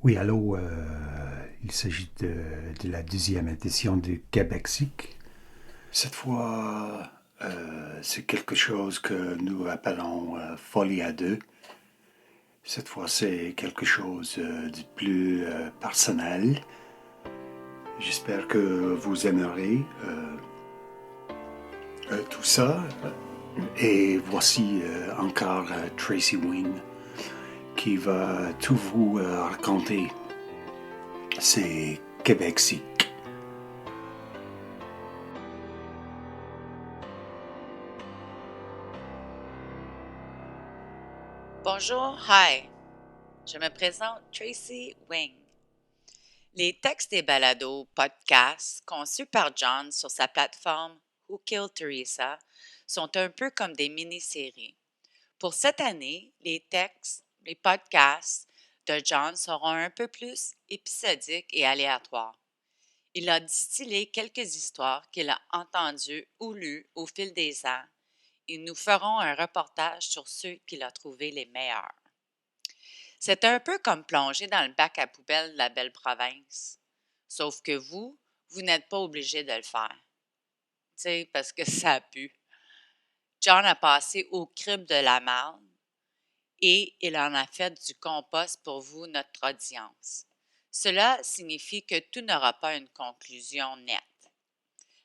Oui, allô, il s'agit de la deuxième édition du Québec-Sic. Cette fois, c'est quelque chose que nous appelons Folie à deux. Cette fois, c'est quelque chose de plus personnel. J'espère que vous aimerez tout ça. Et voici encore Tracy Wing qui va tout vous raconter. C'est Québec-Sic. Bonjour, hi. Je me présente Tracy Wing. Les textes des balados podcasts conçus par John sur sa plateforme Who Killed Teresa sont un peu comme des mini-séries. Pour cette année, les podcasts de John seront un peu plus épisodiques et aléatoires. Il a distillé quelques histoires qu'il a entendues ou lues au fil des ans et nous ferons un reportage sur ceux qu'il a trouvés les meilleurs. C'est un peu comme plonger dans le bac à poubelle de la belle province. Sauf que vous n'êtes pas obligé de le faire. Tu sais, parce que ça pue. John a passé au crible de la marde et il en a fait du compost pour vous, notre audience. Cela signifie que tout n'aura pas une conclusion nette.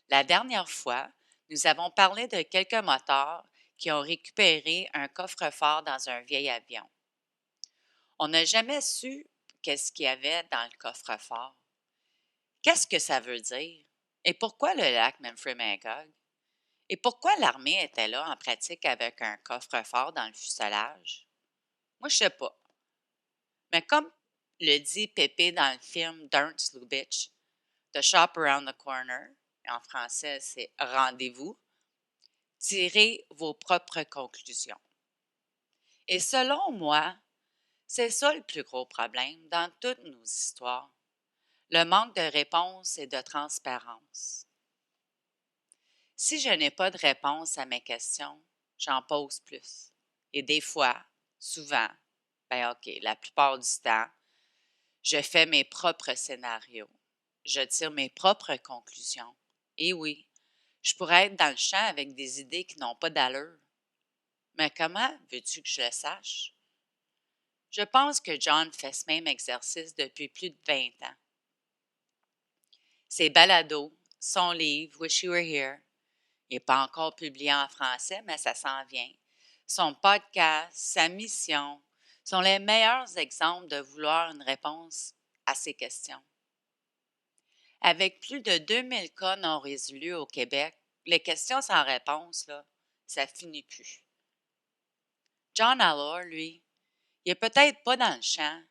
La dernière fois, nous avons parlé de quelques motards qui ont récupéré un coffre-fort dans un vieil avion. On n'a jamais su qu'est-ce qu'il y avait dans le coffre-fort. Qu'est-ce que ça veut dire? Et pourquoi le lac Memphremagog? Et pourquoi l'armée était là en pratique avec un coffre-fort dans le fuselage? Moi, je sais pas. Mais comme le dit Pépé dans le film d'Ernst Lubitsch, The Shop Around the Corner, en français c'est Rendez-vous, tirez vos propres conclusions. Et selon moi, c'est ça le plus gros problème dans toutes nos histoires. Le manque de réponse et de transparence. Si je n'ai pas de réponse à mes questions, j'en pose plus. Et des fois, souvent, la plupart du temps, je fais mes propres scénarios. Je tire mes propres conclusions. Et oui, je pourrais être dans le champ avec des idées qui n'ont pas d'allure. Mais comment veux-tu que je le sache? Je pense que John fait ce même exercice depuis plus de 20 ans. Ses balados, son livre Wish You Were Here, il n'est pas encore publié en français, mais ça s'en vient. Son podcast, sa mission sont les meilleurs exemples de vouloir une réponse à ces questions. Avec plus de 2000 cas non résolus au Québec, les questions sans réponse, là, ça finit plus. John Allor, lui, il est peut-être pas dans le champ,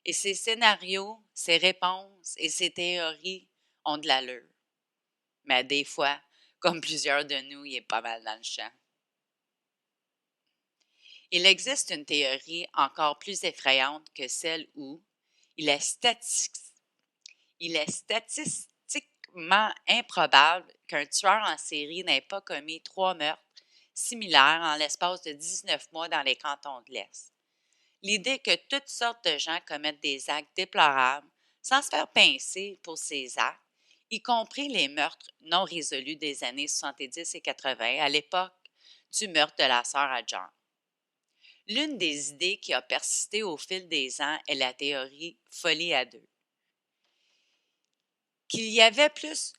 et ses scénarios, ses réponses et ses théories ont de l'allure. Mais des fois, comme plusieurs de nous, il est pas mal dans le champ. Il existe une théorie encore plus effrayante que celle où il est, il est statistiquement improbable qu'un tueur en série n'ait pas commis 3 meurtres similaires en l'espace de 19 mois dans les cantons de l'Est. L'idée que toutes sortes de gens commettent des actes déplorables sans se faire pincer pour ces actes, y compris les meurtres non résolus des années 70 et 80 à l'époque du meurtre de la sœur à John. L'une des idées qui a persisté au fil des ans est la théorie folie à deux. Qu'il y avait plus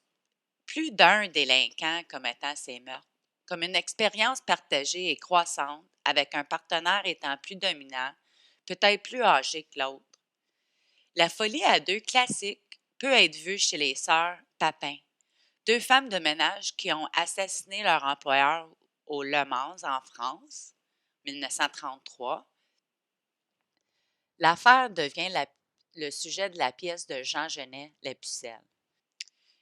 d'un délinquant commettant ces meurtres, comme une expérience partagée et croissante avec un partenaire étant plus dominant, peut-être plus âgé que l'autre. La folie à deux classique peut être vue chez les sœurs Papin, deux femmes de ménage qui ont assassiné leur employeur au Le Mans en France, 1933. L'affaire devient le sujet de la pièce de Jean Genet, Les Pucelles.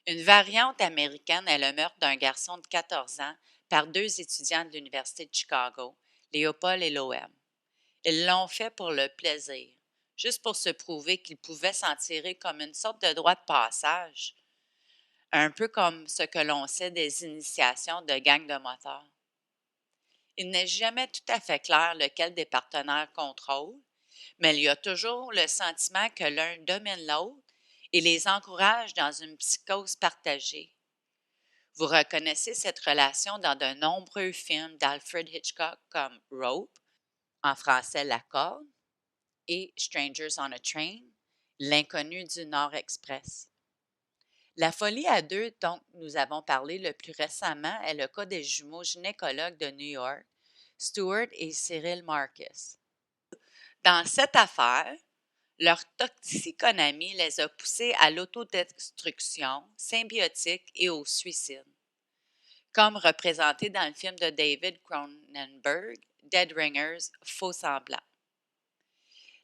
Une variante américaine est le meurtre d'un garçon de 14 ans par deux étudiants de l'Université de Chicago, Léopold et Loem. Ils l'ont fait pour le plaisir, juste pour se prouver qu'ils pouvaient s'en tirer comme une sorte de droit de passage, un peu comme ce que l'on sait des initiations de gangs de motards. Il n'est jamais tout à fait clair lequel des partenaires contrôle Mais il y a toujours le sentiment que l'un domine l'autre et les encourage dans une psychose partagée. Vous reconnaissez cette relation dans de nombreux films d'Alfred Hitchcock comme Rope, en français La Corde, et Strangers on a Train, L'inconnu du Nord Express. La folie à deux dont nous avons parlé le plus récemment est le cas des jumeaux gynécologues de New York, Stuart et Cyril Marcus. Dans cette affaire, leur toxicomanie les a poussés à l'autodestruction symbiotique et au suicide, comme représenté dans le film de David Cronenberg, Dead Ringers, Faux semblants.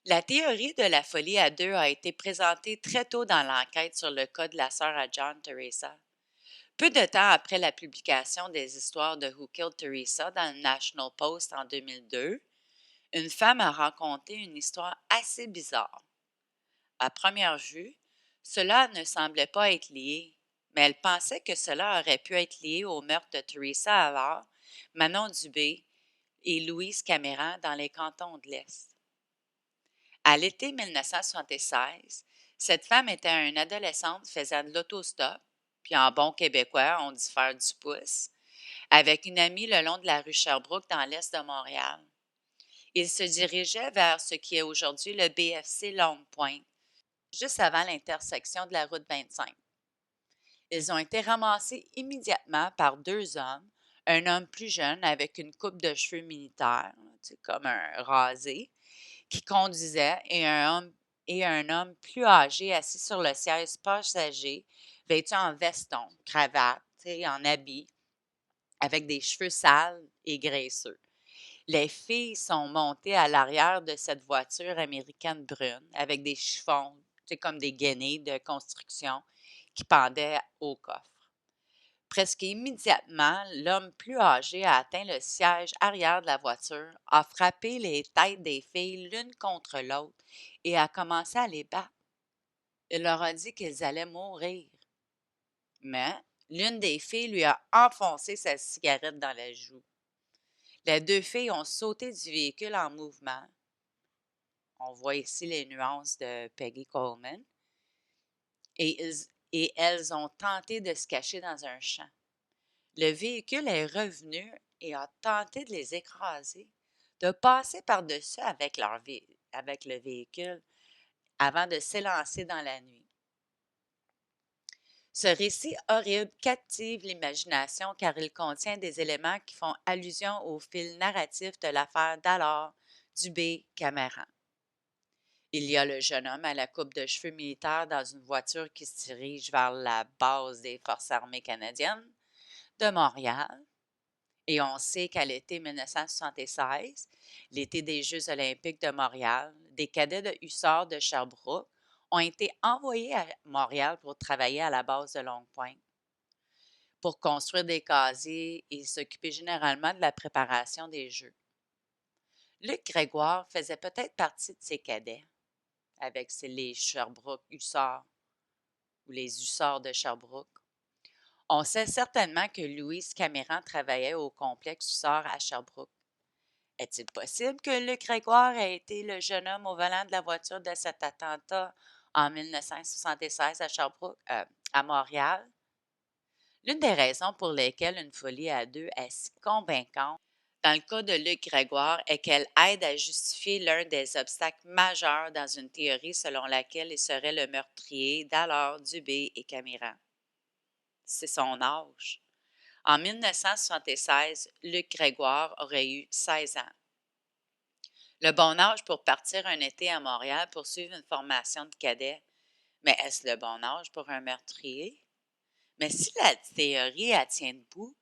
La théorie de la folie à deux a été présentée très tôt dans l'enquête sur le cas de la sœur à John Teresa. Peu de temps après la publication des histoires de Who Killed Teresa dans le National Post en 2002, une femme a raconté une histoire assez bizarre. À première vue, cela ne semblait pas être lié, mais elle pensait que cela aurait pu être lié au meurtre de Teresa Allard, Manon Dubé et Louise Caméran dans les cantons de l'Est. À l'été 1976, cette femme était une adolescente faisant de l'autostop, puis en bon québécois, on dit faire du pouce, avec une amie le long de la rue Sherbrooke dans l'est de Montréal. Ils se dirigeaient vers ce qui est aujourd'hui le BFC Longue Pointe, juste avant l'intersection de la route 25. Ils ont été ramassés immédiatement par deux hommes, un homme plus jeune avec une coupe de cheveux militaire, comme un rasé, qui conduisait, et un homme plus âgé assis sur le siège passager, vêtu en veston, cravate, en habit, avec des cheveux sales et graisseux. Les filles sont montées à l'arrière de cette voiture américaine brune avec des chiffons, comme des gainés de construction qui pendaient au coffre. Presque immédiatement, l'homme plus âgé a atteint le siège arrière de la voiture, a frappé les têtes des filles l'une contre l'autre et a commencé à les battre. Il leur a dit qu'ils allaient mourir. Mais l'une des filles lui a enfoncé sa cigarette dans la joue. Les deux filles ont sauté du véhicule en mouvement. On voit ici les nuances de Peggy Coleman. Et elles ont tenté de se cacher dans un champ. Le véhicule est revenu et a tenté de les écraser, de passer par-dessus avec le véhicule avant de s'élancer dans la nuit. Ce récit horrible captive l'imagination car il contient des éléments qui font allusion au fil narratif de l'affaire d'Allard, Dubé, Caméran. Il y a le jeune homme à la coupe de cheveux militaire dans une voiture qui se dirige vers la base des Forces armées canadiennes de Montréal. Et on sait qu'à l'été 1976, l'été des Jeux olympiques de Montréal, des cadets de hussards de Sherbrooke ont été envoyés à Montréal pour travailler à la base de Longue Pointe, pour construire des casiers et s'occuper généralement de la préparation des Jeux. Luc Grégoire faisait peut-être partie de ces cadets, avec les Sherbrooke hussards ou les hussards de Sherbrooke. On sait certainement que Louise Caméran travaillait au complexe hussard à Sherbrooke. Est-il possible que Luc Grégoire ait été le jeune homme au volant de la voiture de cet attentat en 1976 à Sherbrooke, à Montréal? L'une des raisons pour lesquelles une folie à deux est si convaincante dans le cas de Luc Grégoire est qu'elle aide à justifier l'un des obstacles majeurs dans une théorie selon laquelle il serait le meurtrier d'Allard, Dubé et Caméran. C'est son âge. En 1976, Luc Grégoire aurait eu 16 ans. Le bon âge pour partir un été à Montréal pour suivre une formation de cadet. Mais est-ce le bon âge pour un meurtrier? Mais si la théorie tient debout,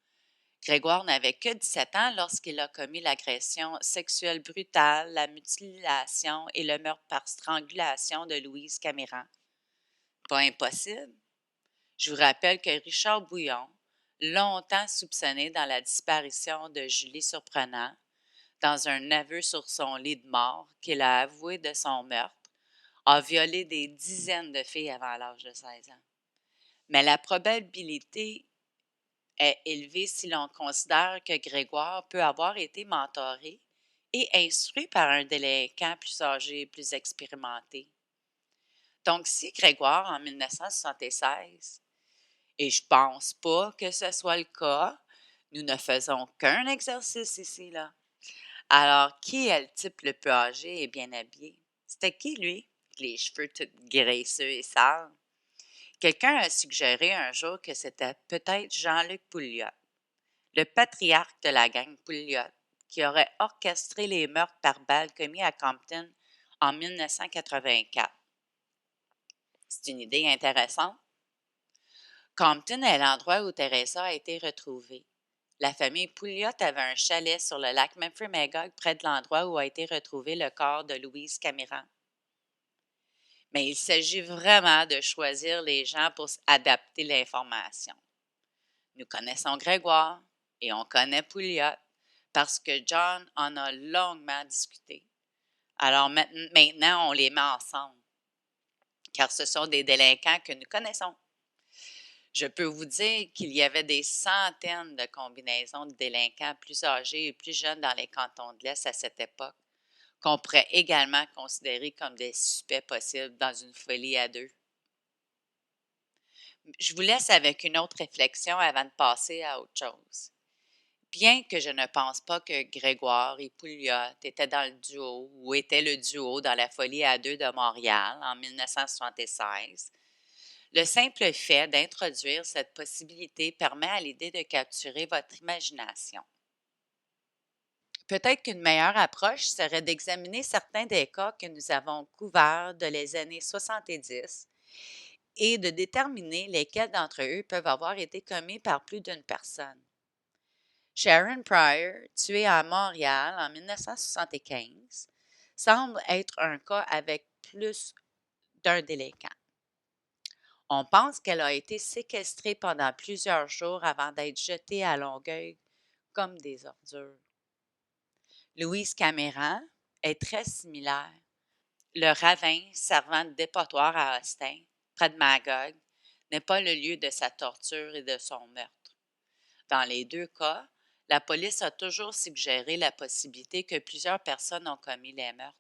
Grégoire n'avait que 17 ans lorsqu'il a commis l'agression sexuelle brutale, la mutilation et le meurtre par strangulation de Louise Caméran. Pas impossible. Je vous rappelle que Richard Bouillon, longtemps soupçonné dans la disparition de Julie Surprenant, dans un aveu sur son lit de mort qu'il a avoué de son meurtre, a violé des dizaines de filles avant l'âge de 16 ans. Mais la probabilité est élevée si l'on considère que Grégoire peut avoir été mentoré et instruit par un délinquant plus âgé et plus expérimenté. Donc, si Grégoire, en 1976, et je pense pas que ce soit le cas, nous ne faisons qu'un exercice ici, là. Alors, qui est le type le plus âgé et bien habillé? C'était qui, lui? Les cheveux tout graisseux et sales. Quelqu'un a suggéré un jour que c'était peut-être Jean-Luc Pouliot, le patriarche de la gang Pouliot, qui aurait orchestré les meurtres par balle commis à Compton en 1984. C'est une idée intéressante. Compton est l'endroit où Teresa a été retrouvée. La famille Pouliot avait un chalet sur le lac Memphremagog près de l'endroit où a été retrouvé le corps de Louise Camiran. Mais il s'agit vraiment de choisir les gens pour adapter l'information. Nous connaissons Grégoire et on connaît Pouliot parce que John en a longuement discuté. Alors maintenant, on les met ensemble, car ce sont des délinquants que nous connaissons. Je peux vous dire qu'il y avait des centaines de combinaisons de délinquants plus âgés et plus jeunes dans les cantons de l'Est à cette époque, qu'on pourrait également considérer comme des suspects possibles dans une folie à deux. Je vous laisse avec une autre réflexion avant de passer à autre chose. Bien que je ne pense pas que Grégoire et Pouliot étaient dans le duo ou étaient le duo dans la folie à deux de Montréal en 1976, le simple fait d'introduire cette possibilité permet à l'idée de capturer votre imagination. Peut-être qu'une meilleure approche serait d'examiner certains des cas que nous avons couverts de les années 70 et de déterminer lesquels d'entre eux peuvent avoir été commis par plus d'une personne. Sharon Pryor, tuée à Montréal en 1975, semble être un cas avec plus d'un délinquant. On pense qu'elle a été séquestrée pendant plusieurs jours avant d'être jetée à Longueuil comme des ordures. Louise Caméran est très similaire. Le ravin servant de dépotoir à Austin, près de Magog, n'est pas le lieu de sa torture et de son meurtre. Dans les deux cas, la police a toujours suggéré la possibilité que plusieurs personnes ont commis les meurtres.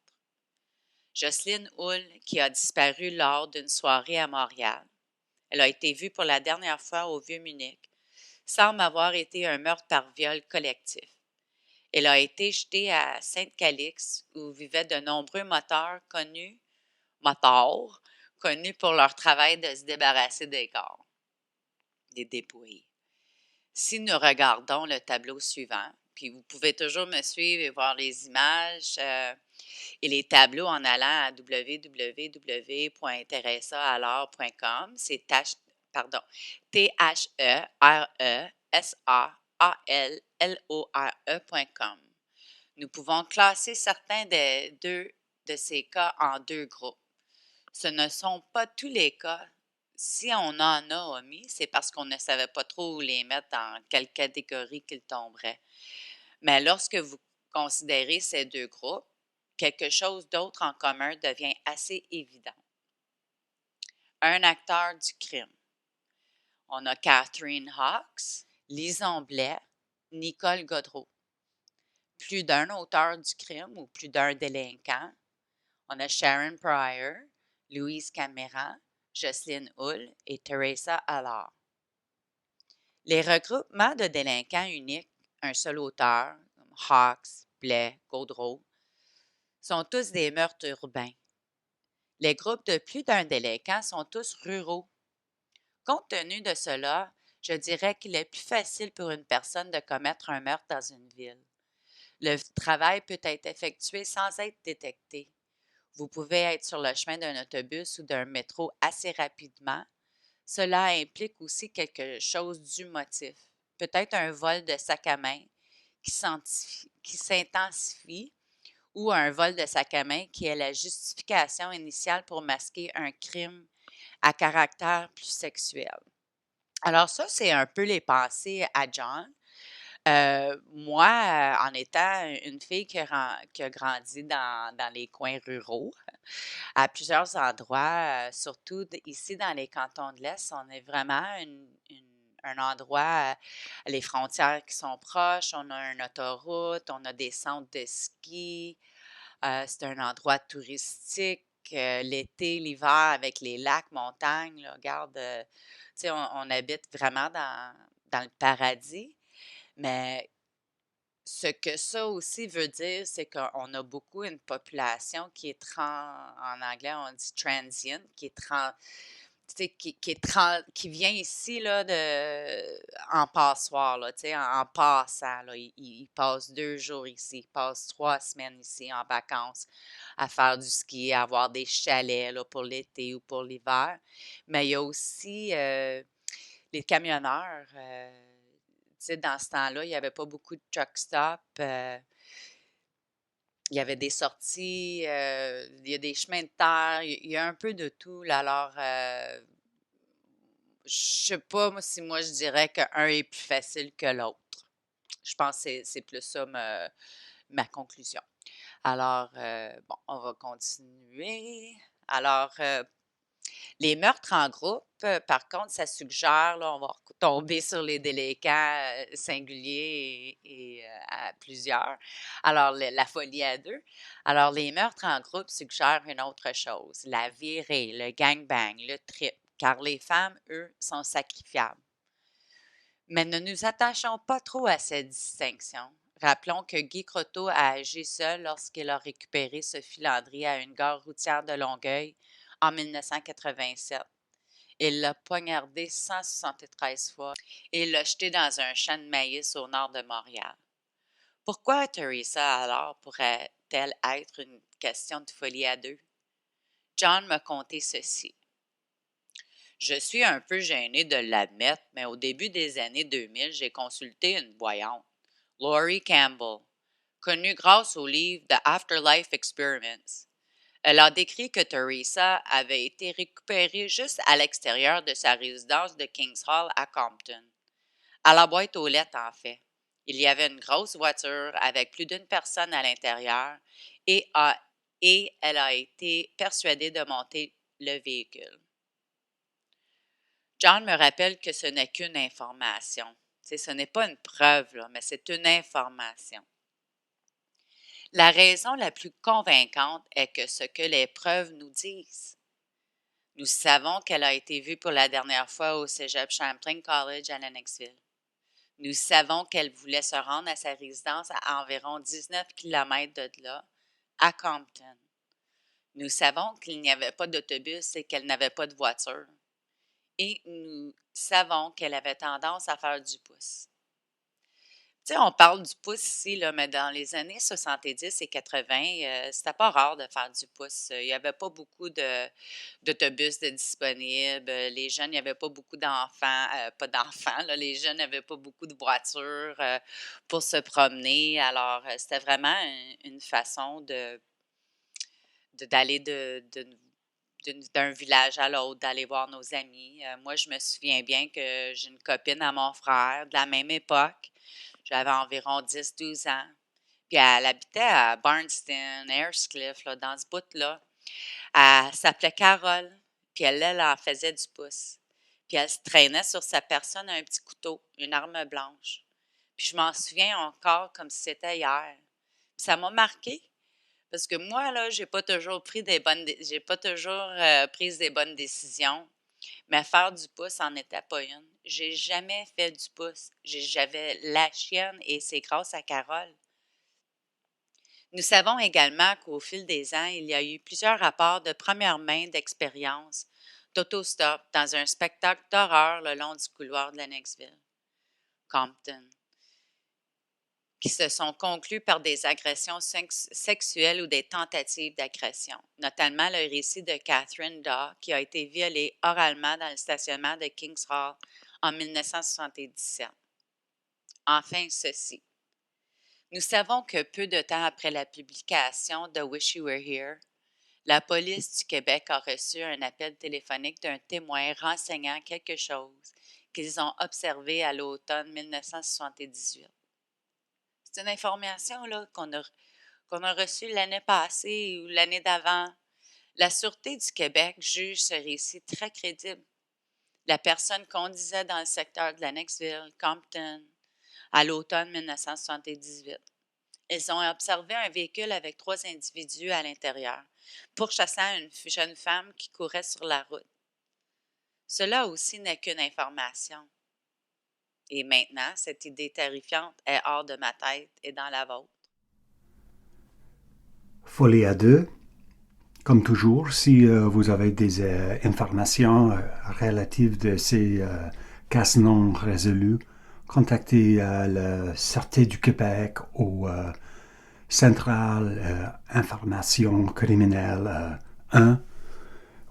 Jocelyne Hull, qui a disparu lors d'une soirée à Montréal, elle a été vue pour la dernière fois au Vieux-Munich, semble avoir été un meurtre par viol collectif. Elle a été jetée à Sainte-Calix, où vivaient de nombreux motards connus pour leur travail de se débarrasser des corps, des dépouilles. Si nous regardons le tableau suivant, puis vous pouvez toujours me suivre et voir les images et les tableaux en allant à www.theresaallard.com, c'est THERESAALLORE.com. Nous pouvons classer certains des deux de ces cas en deux groupes. Ce ne sont pas tous les cas. Si on en a omis, c'est parce qu'on ne savait pas trop où les mettre, dans quelle catégorie qu'ils tomberaient. Mais lorsque vous considérez ces deux groupes, quelque chose d'autre en commun devient assez évident. Un acteur du crime. On a Catherine Hawks, Lison Blais, Nicole Godreau. Plus d'un auteur du crime ou plus d'un délinquant. On a Sharon Pryor, Louise Caméran, Jocelyne Hull et Teresa Allard. Les regroupements de délinquants uniques, un seul auteur, comme Hawks, Blais, Gaudreau, sont tous des meurtres urbains. Les groupes de plus d'un délinquant sont tous ruraux. Compte tenu de cela, je dirais qu'il est plus facile pour une personne de commettre un meurtre dans une ville. Le travail peut être effectué sans être détecté. Vous pouvez être sur le chemin d'un autobus ou d'un métro assez rapidement. Cela implique aussi quelque chose du motif. Peut-être un vol de sac à main qui s'intensifie ou un vol de sac à main qui est la justification initiale pour masquer un crime à caractère plus sexuel. Alors ça, c'est un peu les pensées à John. Moi, en étant une fille qui a grandi dans les coins ruraux, à plusieurs endroits, surtout ici dans les cantons de l'Est, on est vraiment un endroit, les frontières qui sont proches, on a une autoroute, on a des centres de ski, c'est un endroit touristique, l'été, l'hiver avec les lacs, montagnes, là, regarde, tu sais, on habite vraiment dans le paradis, mais ce que ça aussi veut dire, c'est qu'on a beaucoup une population qui est en anglais, on dit transient, qui est tu sais, qui vient ici là, en passoire, là, tu sais, en passant. Là, il passe 2 jours ici, il passe 3 semaines ici en vacances à faire du ski, à avoir des chalets là, pour l'été ou pour l'hiver. Mais il y a aussi les camionneurs. Tu sais, dans ce temps-là, il n'y avait pas beaucoup de truck stops. Il y avait des sorties, il y a des chemins de terre, il y a un peu de tout. Là. Alors, je sais pas moi, si moi je dirais qu'un est plus facile que l'autre. Je pense que c'est plus ça ma conclusion. Alors, bon, on va continuer. Alors, les meurtres en groupe, par contre, ça suggère, là, on va tomber sur les délinquants singuliers et à plusieurs. Alors, la folie à deux. Alors, les meurtres en groupe suggèrent une autre chose, la virée, le gangbang, le trip, car les femmes, eux, sont sacrifiables. Mais ne nous attachons pas trop à cette distinction. Rappelons que Guy Croteau a agi seul lorsqu'il a récupéré Sophie Landry à une gare routière de Longueuil en 1987. Il l'a poignardée 173 fois et l'a jetée dans un champ de maïs au nord de Montréal. Pourquoi Teresa alors pourrait-elle être une question de folie à deux? John m'a conté ceci. Je suis un peu gênée de l'admettre, mais au début des années 2000, j'ai consulté une voyante, Laurie Campbell, connue grâce au livre The Afterlife Experiments. Elle a décrit que Teresa avait été récupérée juste à l'extérieur de sa résidence de Kings Hall à Compton, à la boîte aux lettres en fait. Il y avait une grosse voiture avec plus d'une personne à l'intérieur et elle a été persuadée de monter le véhicule. John me rappelle que ce n'est qu'une information. Ce n'est pas une preuve, là, mais c'est une information. La raison la plus convaincante est que ce que les preuves nous disent. Nous savons qu'elle a été vue pour la dernière fois au Cégep Champlain College à Lennoxville. Nous savons qu'elle voulait se rendre à sa résidence à environ 19 kilomètres de là, à Compton. Nous savons qu'il n'y avait pas d'autobus et qu'elle n'avait pas de voiture. Et nous savons qu'elle avait tendance à faire du pouce. Tu sais, on parle du pouce ici, là, mais dans les années 70 et 80, c'était pas rare de faire du pouce. Il n'y avait pas beaucoup d'autobus de disponibles. Les jeunes, il n'y avait pas beaucoup d'enfants, pas d'enfants, là, les jeunes n'avaient pas beaucoup de voitures pour se promener. Alors, c'était vraiment une façon d'aller d'un village à l'autre, d'aller voir nos amis. Moi, je me souviens bien que j'ai une copine à mon frère de la même époque. J'avais environ 10-12 ans. Puis elle habitait à Barnston, Airscliffe, là, dans ce bout-là. Elle s'appelait Carole. Puis elle en faisait du pouce. Puis elle se traînait sur sa personne un petit couteau, une arme blanche. Puis je m'en souviens encore comme si c'était hier. Puis ça m'a marqué parce que moi, là, j'ai pas toujours pris des bonnes décisions. Mais faire du pouce en était pas une. J'ai jamais fait du pouce. J'avais la chienne et c'est grâce à Carole. Nous savons également qu'au fil des ans, il y a eu plusieurs rapports de première main d'expérience d'autostop dans un spectacle d'horreur le long du couloir de Lennoxville, Compton, qui se sont conclus par des agressions sexuelles ou des tentatives d'agression, notamment le récit de Catherine Daw, qui a été violée oralement dans le stationnement de Kings Hall en 1977. Enfin, ceci. Nous savons que peu de temps après la publication de Wish You Were Here, la police du Québec a reçu un appel téléphonique d'un témoin renseignant quelque chose qu'ils ont observé à l'automne 1978. C'est une information là, qu'on a reçue l'année passée ou l'année d'avant. La Sûreté du Québec juge ce récit très crédible. La personne conduisait dans le secteur de Lennoxville, Compton, à l'automne 1978. Ils ont observé un véhicule avec 3 individus à l'intérieur, pourchassant une jeune femme qui courait sur la route. Cela aussi n'est qu'une information. Et maintenant, cette idée terrifiante est hors de ma tête et dans la vôtre. Folie à deux. Comme toujours, si vous avez des informations relatives de ces cas non résolus, contactez la Sûreté du Québec ou Centrale Information Criminelle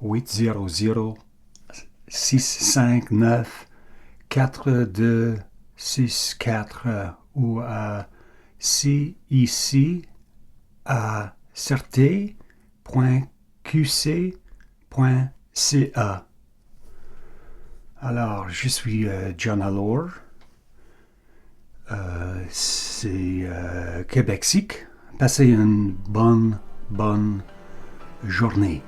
1-800-659-4264 ou CIC à sûreté.qc.ca. Alors, je suis John Allor. C'est Québec-Sic. Passez une bonne journée.